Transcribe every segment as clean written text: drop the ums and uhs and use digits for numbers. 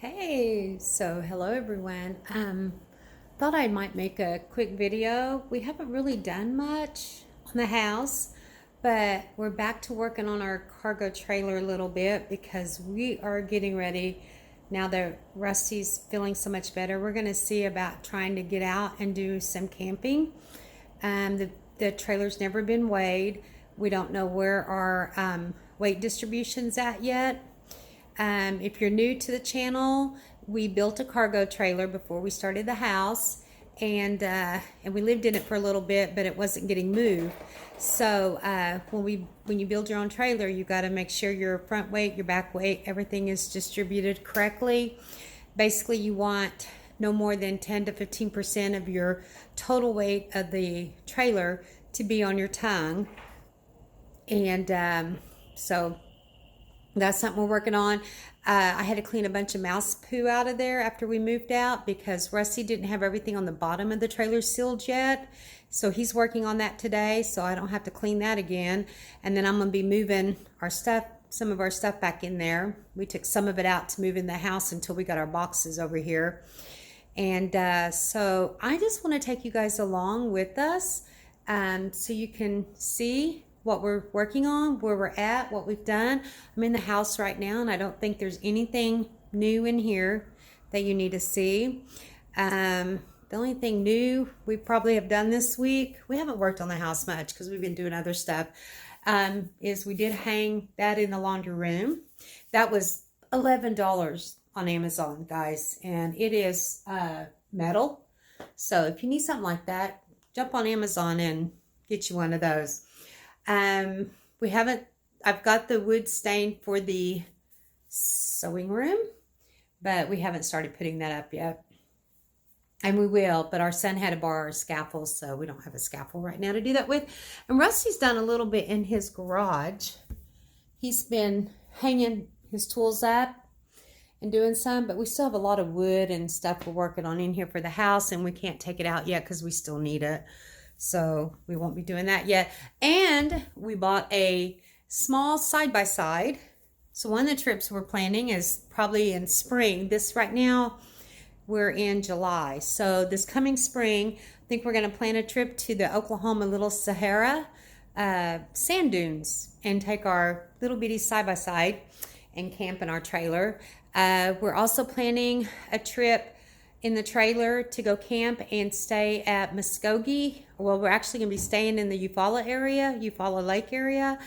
Hey, so hello everyone. Thought I might make a quick video. We haven't really done much on the house, but we're back to working on our cargo trailer a little bit because we are getting ready now that Rusty's feeling so much better. We're going to see about trying to get out and do some camping. The trailer's never been weighed. We don't know where our weight distribution's at yet. If you're new to the channel, we built a cargo trailer before we started the house, and we lived in it for a little bit, but it wasn't getting moved. So when you build your own trailer, you got to make sure your front weight, your back weight, everything is distributed correctly. Basically, you want no more than 10 to 15% of your total weight of the trailer to be on your tongue, and so that's something we're working on. I had to clean a bunch of mouse poo out of there after we moved out because Rusty didn't have everything on the bottom of the trailer sealed yet. So he's working on that today, so I don't have to clean that again. And then I'm going to be moving our stuff, some of our stuff back in there. We took some of it out to move in the house until we got our boxes over here. And so I just want to take you guys along with us so you can see what we're working on, where we're at, what we've done. I'm in the house right now, and I don't think there's anything new in here that you need to see. The only thing new we probably have done this week, we haven't worked on the house much because we've been doing other stuff, is we did hang that in the laundry room. That was $11 on Amazon, guys, and it is metal. So if you need something like that, jump on Amazon and get you one of those. We haven't, I've got the wood stain for the sewing room, but we haven't started putting that up yet. And we will, but our son had to borrow our scaffold, so we don't have a scaffold right now to do that with. And Rusty's done a little bit in his garage. He's been hanging his tools up and doing some, but we still have a lot of wood and stuff we're working on in here for the house, and we can't take it out yet because we still need it. So we won't be doing that yet. And we bought a small side-by-side. So one of the trips we're planning is probably in spring. This right now, we're in July. So this coming spring, I think we're going to plan a trip to the Oklahoma Little Sahara sand dunes and take our little bitty side-by-side and camp in our trailer. We're also planning a trip in the trailer to go camp and stay at Muskogee. Well, we're actually going to be staying in the Eufaula area, Eufaula Lake area.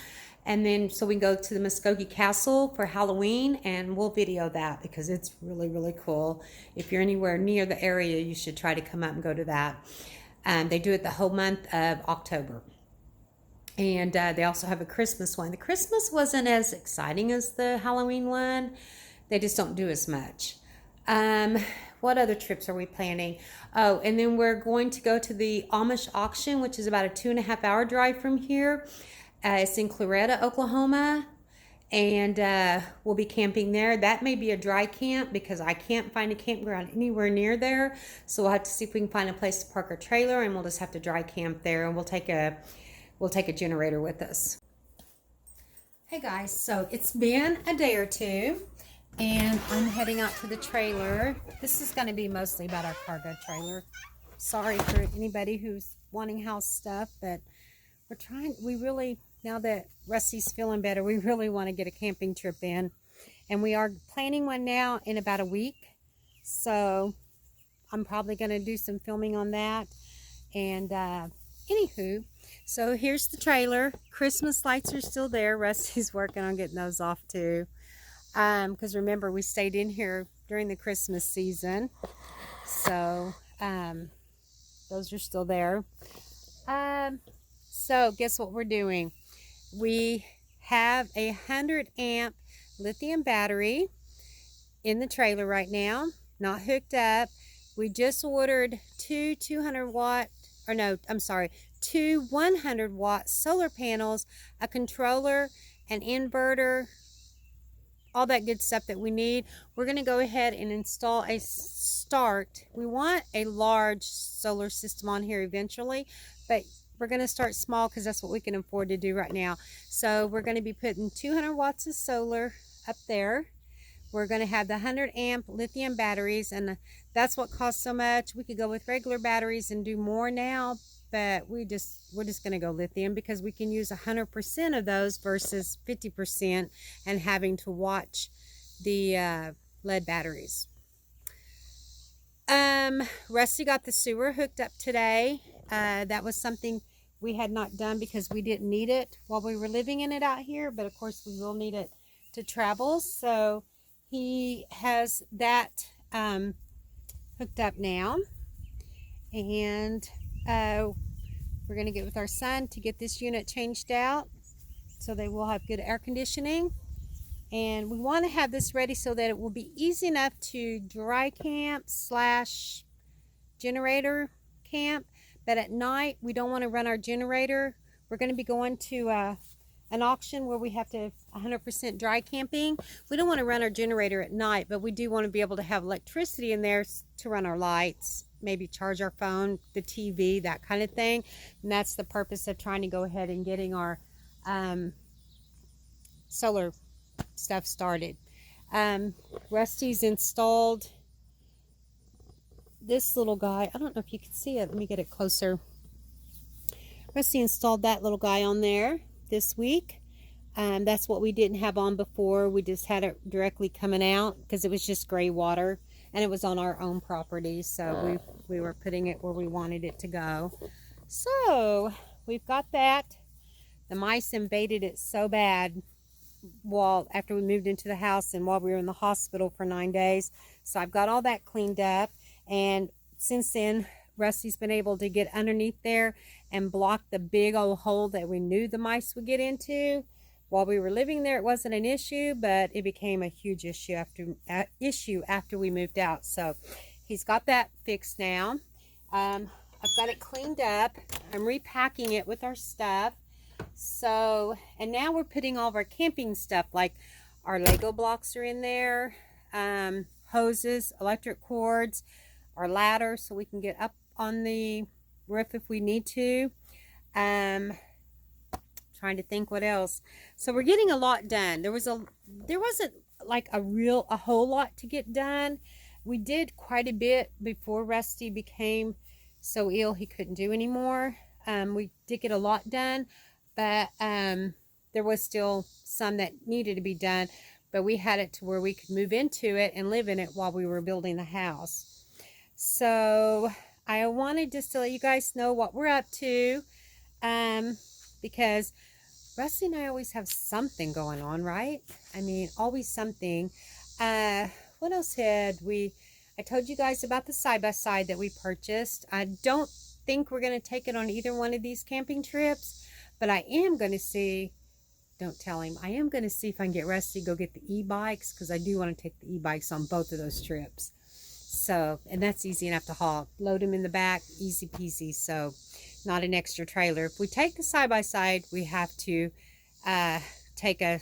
And then so we go to the Muskogee Castle for Halloween, and we'll video that because it's really, really cool. If you're anywhere near the area, you should try to come up and go to that. They do it the whole month of October. And they also have a Christmas one. The Christmas wasn't as exciting as the Halloween one. They just don't do as much. What other trips are we planning? Oh, and then we're going to go to the Amish auction, which is about a 2.5-hour drive from here. It's in Claretta, Oklahoma, and we'll be camping there. That may be a dry camp because I can't find a campground anywhere near there. So we'll have to see if we can find a place to park our trailer, and we'll just have to dry camp there, and we'll take a generator with us. Hey guys, so it's been a day or two, and I'm heading out to the trailer. This is going to be mostly about our cargo trailer. Sorry for anybody who's wanting house stuff, but we really, now that Rusty's feeling better, we really want to get a camping trip in. And we are planning one now in about a week. So I'm probably going to do some filming on that. And anywho, so here's the trailer. Christmas lights are still there. Rusty's working on getting those off too. Because remember, we stayed in here during the Christmas season. So those are still there. So guess what we're doing? We have a 100-amp lithium battery in the trailer right now, not hooked up. We just ordered two 100-watt solar panels, a controller, an inverter, all that good stuff that we need. We're going to go ahead and install a start. We want a large solar system on here eventually, but we're going to start small because that's what we can afford to do right now. So we're going to be putting 200 watts of solar up there. we're going to have the 100 amp lithium batteries, and that's what costs so much. We could go with regular batteries and do more now, but we're just going to go lithium because we can use 100% of those versus 50% and having to watch the lead batteries. Rusty got the sewer hooked up today. That was something we had not done because we didn't need it while we were living in it out here, but of course we will need it to travel. So he has that hooked up now, and we're going to get with our son to get this unit changed out so they will have good air conditioning. And we want to have this ready so that it will be easy enough to dry camp / generator camp. But at night, we don't want to run our generator. We're going to be going to an auction where we have to 100% dry camping. We don't want to run our generator at night, but we do want to be able to have electricity in there to run our lights, maybe charge our phone, the TV, that kind of thing. And that's the purpose of trying to go ahead and getting our solar stuff started. Rusty's installed this little guy. I don't know if you can see it. Let me get it closer. Rusty installed that little guy on there this week. That's what we didn't have on before. We just had it directly coming out because it was just gray water, and it was on our own property, so we were putting it where we wanted it to go. So we've got that. The mice invaded it so bad after we moved into the house and while we were in the hospital for 9 days. So I've got all that cleaned up, and since then Rusty's been able to get underneath there and block the big old hole that we knew the mice would get into. While we were living there, it wasn't an issue, but it became a huge issue after we moved out. So he's got that fixed now. I've got it cleaned up. I'm repacking it with our stuff. So, and now we're putting all of our camping stuff, like our Lego blocks are in there, hoses, electric cords, our ladder so we can get up on the roof if we need to. Trying to think what else. So we're getting a lot done. There wasn't like a whole lot to get done. We did quite a bit before Rusty became so ill he couldn't do anymore. We did get a lot done, but there was still some that needed to be done, but we had it to where we could move into it and live in it while we were building the house. So I wanted just to let you guys know what we're up to, because Rusty and I always have something going on, right? I mean, always something. What else had we? I told you guys about the side-by-side that we purchased. I don't think we're going to take it on either one of these camping trips, but I am going to see, don't tell him, I am going to see if I can get Rusty to go get the e-bikes, because I do want to take the e-bikes on both of those trips. So, and that's easy enough to haul. Load them in the back, easy peasy, so not an extra trailer. If we take the side-by-side, we have to take a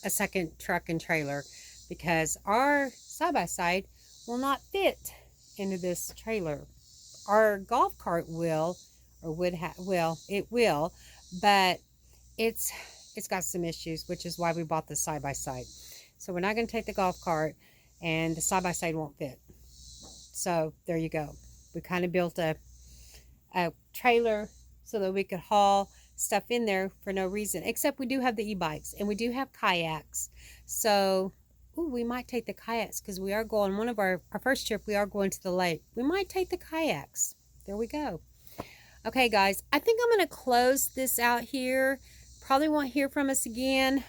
second truck and trailer, because our side-by-side will not fit into this trailer. Our golf cart will, or it will, but it's got some issues, which is why we bought the side-by-side. So we're not going to take the golf cart, and the side-by-side won't fit. So there you go. We kind of built a trailer so that we could haul stuff in there for no reason, except we do have the e-bikes and we do have kayaks. So we might take the kayaks, because we are going, one of our first trip, we are going to the lake. We might take the kayaks. There we go. Okay, guys, I think I'm going to close this out here. Probably won't hear from us again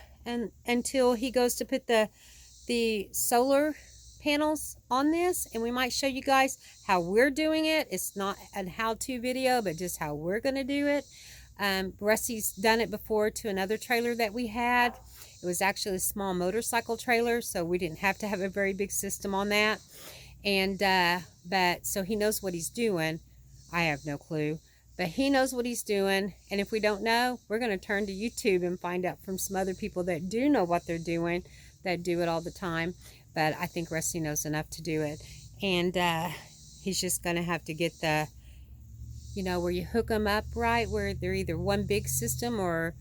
until he goes to put the solar panels on this, and we might show you guys how we're doing it. It's not a how-to video, but just how we're going to do it. Rusty's done it before to another trailer that we had. It was actually a small motorcycle trailer, so we didn't have to have a very big system on that. And but so he knows what he's doing. I have no clue, but he knows what he's doing. And if we don't know, we're going to turn to YouTube and find out from some other people that do know what they're doing, that do it all the time. But I think Rusty knows enough to do it. And he's just going to have to get the, where you hook them up right, where they're either one big system or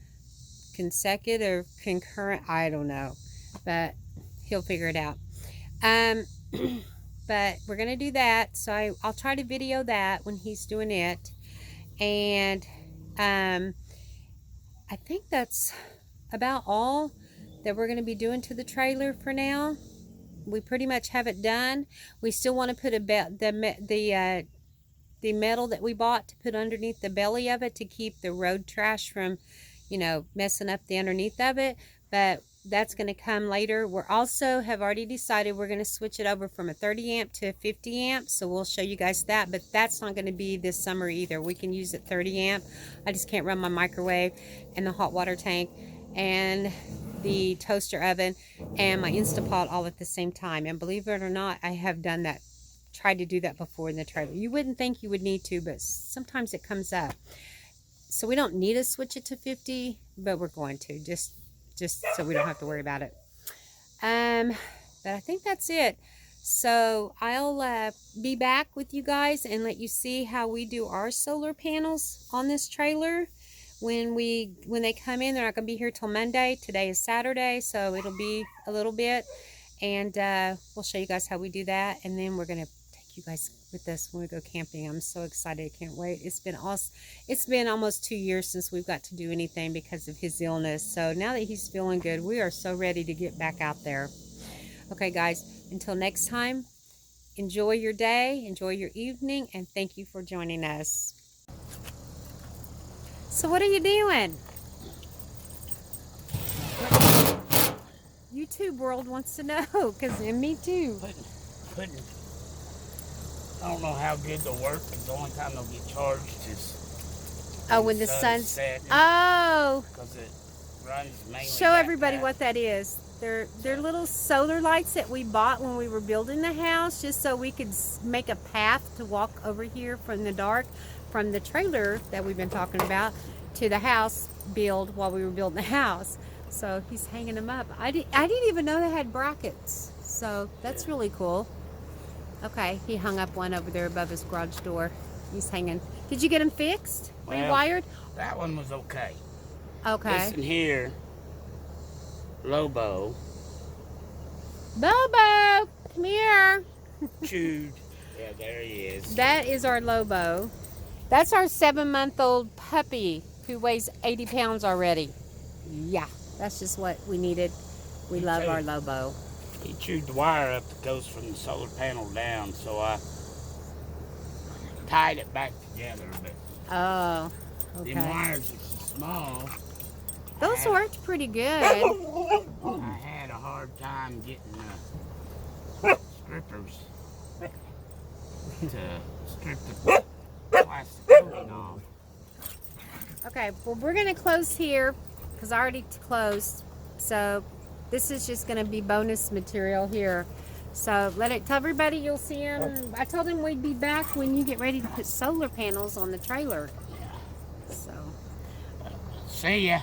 consecutive or concurrent. I don't know, but he'll figure it out. Um, but we're going to do that. So I'll try to video that when he's doing it. And I think that's about all that we're going to be doing to the trailer for now. We pretty much have it done. We still want to put the metal that we bought to put underneath the belly of it to keep the road trash from, messing up the underneath of it. But that's going to come later. We're also have already decided we're going to switch it over from a 30 amp to a 50 amp. So we'll show you guys that, but that's not going to be this summer either. We can use it 30 amp. I just can't run my microwave and the hot water tank and the toaster oven and my Instapot all at the same time. And believe it or not, I have done that, tried to do that before in the trailer. You wouldn't think you would need to, but sometimes it comes up. So we don't need to switch it to 50, but we're going to, just so we don't have to worry about it. But I think that's it. So I'll be back with you guys and let you see how we do our solar panels on this trailer. When they come in, they're not going to be here till Monday. Today is Saturday, so it'll be a little bit. And we'll show you guys how we do that. And then we're going to take you guys with us when we go camping. I'm so excited. I can't wait. It's been almost 2 years since we've got to do anything because of his illness. So now that he's feeling good, we are so ready to get back out there. Okay, guys, until next time, enjoy your day, enjoy your evening, and thank you for joining us. So what are you doing? YouTube world wants to know, because me too. Putting. I don't know how good they'll work, because the only time they'll get charged is when the sun's setting. Because it runs mainly. Show everybody what that is. They're little solar lights that we bought when we were building the house, just so we could make a path to walk over here from the dark, from the trailer that we've been talking about to the house build while we were building the house. So he's hanging them up. I didn't even know they had brackets. So that's really cool. Okay, he hung up one over there above his garage door. He's hanging. Did you get him fixed? Rewired? That one was okay. Okay. This in here, Lobo. Bobo, come here. Chewed. Yeah, there he is. That is our Lobo. That's our 7-month-old puppy who weighs 80 pounds already. Yeah, that's just what we needed. We love our Lobo. He chewed the wire up that goes from the solar panel down, so I tied it back together. But okay. the wires are so small. Those worked pretty good. I had a hard time getting strippers to strip the plastic coating off. Okay, well, we're going to close here because I already closed. So this is just going to be bonus material here. So tell everybody you'll see him. I told him we'd be back when you get ready to put solar panels on the trailer. Yeah. So. See ya.